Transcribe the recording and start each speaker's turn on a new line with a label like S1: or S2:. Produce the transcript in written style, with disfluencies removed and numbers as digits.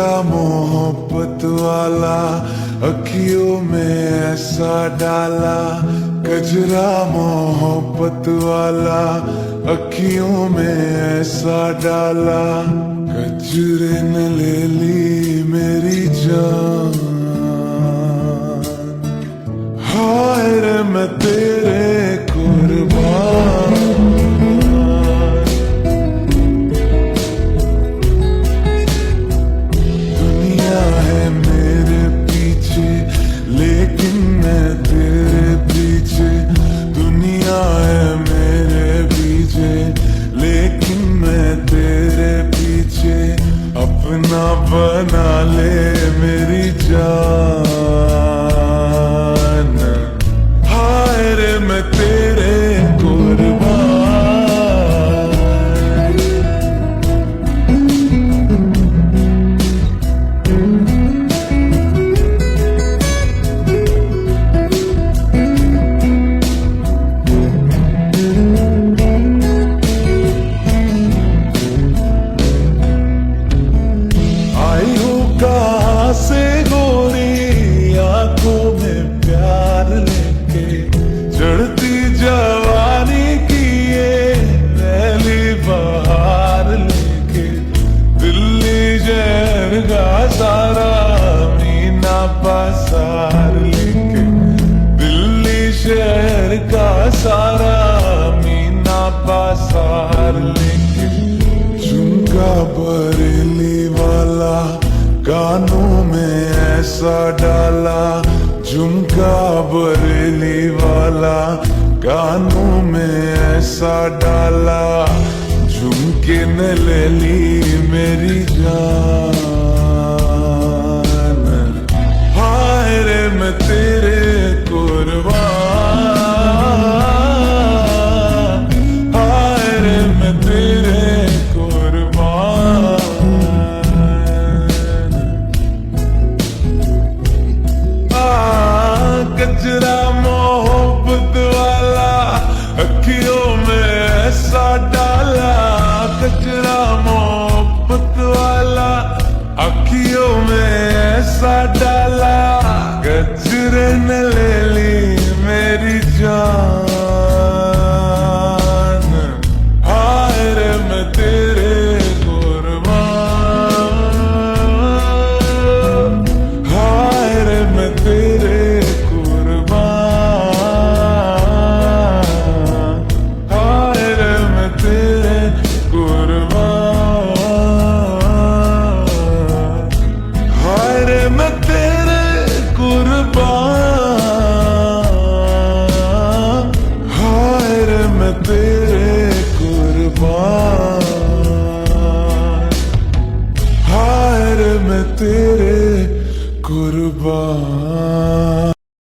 S1: कजरा मोहब्बत वाला अखियों में ऐसा डाला, कजरा मोहब्बत वाला अखियों में ऐसा डाला, कजरे ने ले ली मेरी जान। हाय रे मैं तेरे कुर्बान। दुनिया है मेरे पीछे लेकिन मैं तेरे पीछे, दुनिया है मेरे पीछे लेकिन मैं तेरे पीछे, अपना बना ले मेरी जान। हाय रे मैं तेरे कुर्बान। आई हूँ कहाँ से गोरी आंखों में प्यार लेके, चढ़ती जवानी की ये पहली बहार लेके, दिल्ली शहर का सारा मीना बाजार लेके, दिल्ली शहर का सारा मीना बाजार लेके, झुमका बरेली वाला कानों में ऐसा डाला, झुमका बरेली वाला कानों में ऐसा डाला, झुमके ने ले ली मेरी जान। हाय रे मैं तेरे कुर्बान, हाय रे मैं तेरे कुर्बान। कजरा मोहब्बत वाला अखियों में ऐसा डाला, कजरा मोहब्बत वाला अखियों में ऐसा डाला, कजरे ने ले ली मेरी जान। हाय रे मैं तेरे कुर्बान, हाय रे मैं तेरे तेरे कुर्बान।